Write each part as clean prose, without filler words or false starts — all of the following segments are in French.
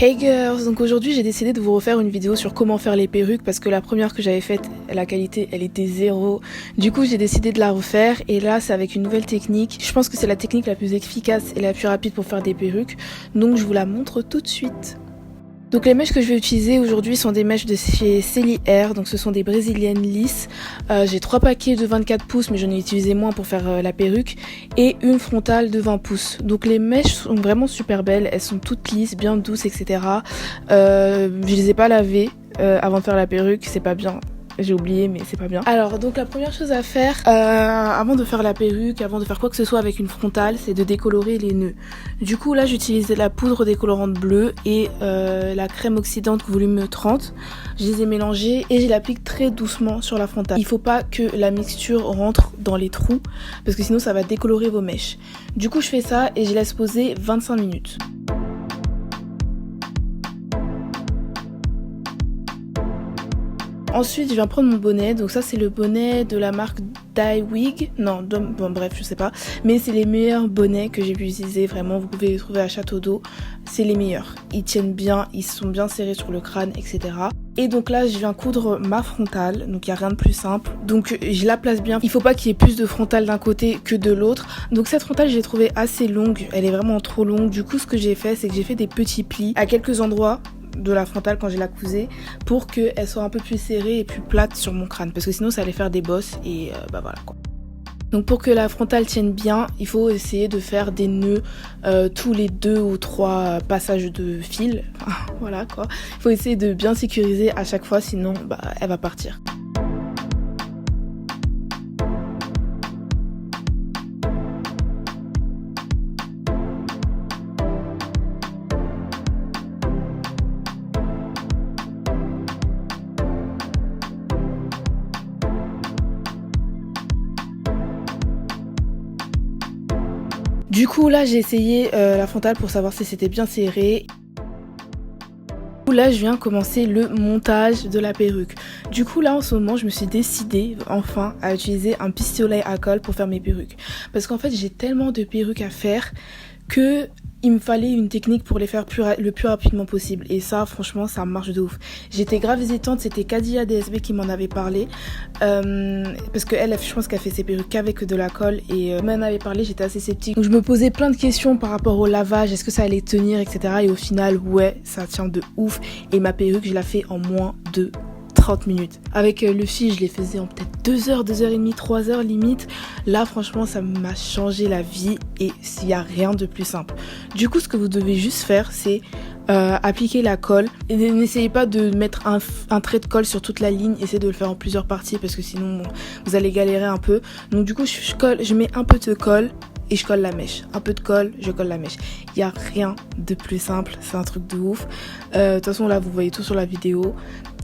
Hey girls, donc aujourd'hui j'ai décidé de vous refaire une vidéo sur comment faire les perruques parce que la première que j'avais faite, la qualité elle était zéro. Du coup j'ai décidé de la refaire et là c'est avec une nouvelle technique. Je pense que c'est la technique la plus efficace et la plus rapide pour faire des perruques. Donc je vous la montre tout de suite. Donc les mèches que je vais utiliser aujourd'hui sont des mèches de chez Selly Hair, donc ce sont des brésiliennes lisses. J'ai 3 paquets de 24 pouces mais j'en ai utilisé moins pour faire la perruque et une frontale de 20 pouces. Donc les mèches sont vraiment super belles, elles sont toutes lisses, bien douces, etc. Je les ai pas lavées avant de faire la perruque, c'est pas bien. J'ai oublié mais c'est pas bien. Alors donc la première chose à faire avant de faire la perruque, avant de faire quoi que ce soit avec une frontale, c'est de décolorer les nœuds. Du coup là j'utilise la poudre décolorante bleue et la crème oxydante volume 30. Je les ai mélangées et je l'applique très doucement sur la frontale. Il faut pas que la mixture rentre dans les trous parce que sinon ça va décolorer vos mèches. Du coup je fais ça et je laisse poser 25 minutes. Ensuite, je viens prendre mon bonnet. Donc ça, c'est le bonnet de la marque Dywig. Non, bon bref, je sais pas. Mais c'est les meilleurs bonnets que j'ai pu utiliser. Vraiment, vous pouvez les trouver à Château d'Eau. C'est les meilleurs. Ils tiennent bien, ils sont bien serrés sur le crâne, etc. Et donc là, je viens coudre ma frontale. Donc il n'y a rien de plus simple. Donc je la place bien. Il faut pas qu'il y ait plus de frontale d'un côté que de l'autre. Donc cette frontale, je l'ai trouvée assez longue. Elle est vraiment trop longue. Du coup, ce que j'ai fait, c'est que j'ai fait des petits plis à quelques endroits de la frontale quand j'ai la cousée pour qu'elle soit un peu plus serrée et plus plate sur mon crâne parce que sinon ça allait faire des bosses et bah voilà quoi. Donc pour que la frontale tienne bien, il faut essayer de faire des nœuds tous les 2 ou 3 passages de fil. Voilà quoi. Il faut essayer de bien sécuriser à chaque fois sinon bah elle va partir. Du coup là j'ai essayé la frontale pour savoir si c'était bien serré. Là je viens commencer le montage de la perruque. Du coup là en ce moment je me suis décidée enfin à utiliser un pistolet à colle pour faire mes perruques. Parce qu'en fait j'ai tellement de perruques à faire que il me fallait une technique pour les faire le plus rapidement possible. Et ça, franchement, ça marche de ouf. J'étais grave hésitante, c'était Kadia DSB qui m'en avait parlé. Parce que elle, je pense qu'elle fait ses perruques qu'avec de la colle. Et m'en avait parlé, j'étais assez sceptique. Donc je me posais plein de questions par rapport au lavage, est-ce que ça allait tenir, etc. Et au final, ouais, ça tient de ouf. Et ma perruque, je la fais en moins de 30 minutes. Avec le fil, je les faisais en peut-être 2 heures, 2 heures et demie, 3 heures limite. Là, franchement, ça m'a changé la vie et il n'y a rien de plus simple. Du coup, ce que vous devez juste faire, c'est appliquer la colle. Et n'essayez pas de mettre un trait de colle sur toute la ligne. Essayez de le faire en plusieurs parties parce que sinon, bon, vous allez galérer un peu. Donc du coup, je mets un peu de colle et je colle la mèche. Un peu de colle, je colle la mèche. Il n'y a rien de plus simple. C'est un truc de ouf. De toute façon, là, vous voyez tout sur la vidéo.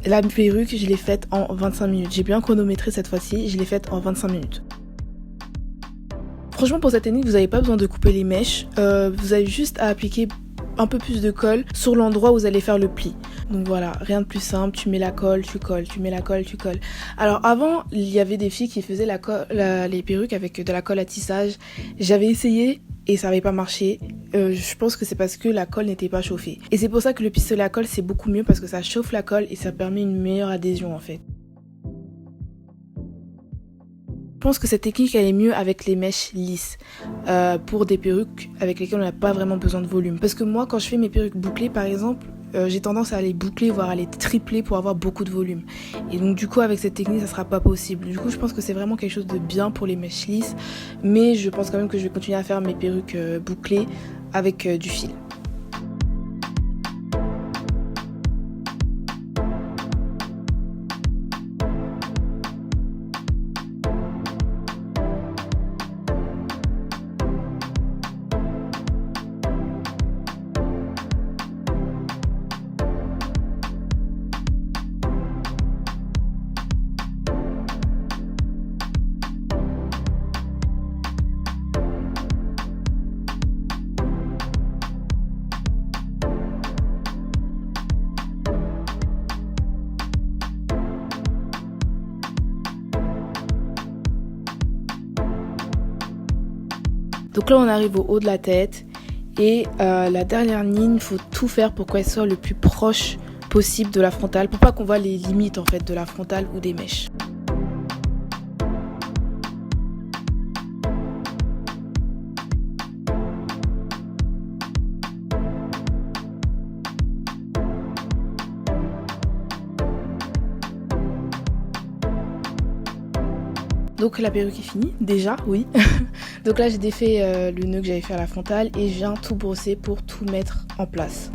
La perruque, je l'ai faite en 25 minutes. J'ai bien chronométré cette fois-ci, je l'ai faite en 25 minutes. Franchement, pour cette technique, vous n'avez pas besoin de couper les mèches. Vous avez juste à appliquer un peu plus de colle sur l'endroit où vous allez faire le pli. Donc voilà, rien de plus simple, tu mets la colle, tu colles, tu mets la colle, tu colles. Alors avant, il y avait des filles qui faisaient les perruques avec de la colle à tissage. J'avais essayé et ça n'avait pas marché. Je pense que c'est parce que la colle n'était pas chauffée. Et c'est pour ça que le pistolet à colle c'est beaucoup mieux parce que ça chauffe la colle et ça permet une meilleure adhésion en fait. Je pense que cette technique elle est mieux avec les mèches lisses pour des perruques avec lesquelles on n'a pas vraiment besoin de volume. Parce que moi quand je fais mes perruques bouclées par exemple, j'ai tendance à les boucler voire à les tripler pour avoir beaucoup de volume. Et donc du coup avec cette technique ça sera pas possible. Du coup je pense que c'est vraiment quelque chose de bien pour les mèches lisses. Mais je pense quand même que je vais continuer à faire mes perruques bouclées avec du fil. Donc là on arrive au haut de la tête Et la dernière ligne, il faut tout faire pour qu'elle soit le plus proche possible de la frontale, pour pas qu'on voit les limites en fait de la frontale ou des mèches. Donc la perruque est finie, déjà, oui. Donc là j'ai défait le nœud que j'avais fait à la frontale et je viens tout brosser pour tout mettre en place.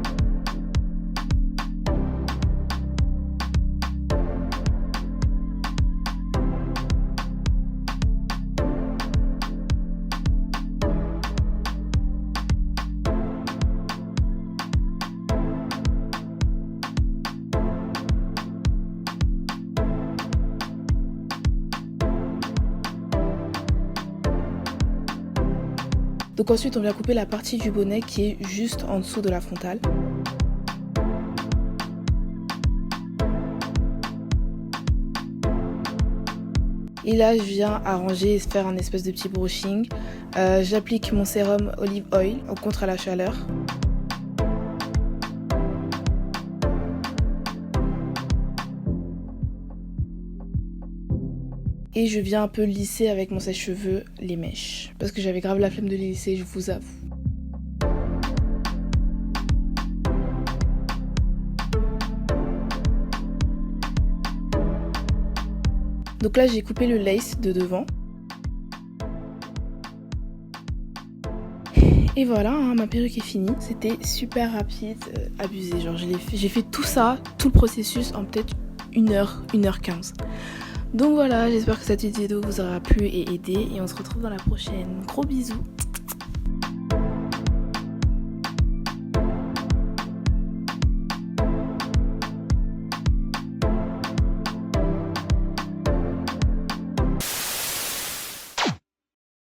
Donc ensuite on vient couper la partie du bonnet qui est juste en dessous de la frontale. Et là je viens arranger et faire un espèce de petit brushing. J'applique mon sérum olive oil contre la chaleur. Et je viens un peu lisser avec mon sèche-cheveux les mèches. Parce que j'avais grave la flemme de les lisser, je vous avoue. Donc là j'ai coupé le lace de devant. Et voilà, hein, ma perruque est finie. C'était super rapide, abusé. Genre j'ai fait tout ça, tout le processus en peut-être 1h, 1h15. Donc voilà, j'espère que cette vidéo vous aura plu et aidé et on se retrouve dans la prochaine. Gros bisous.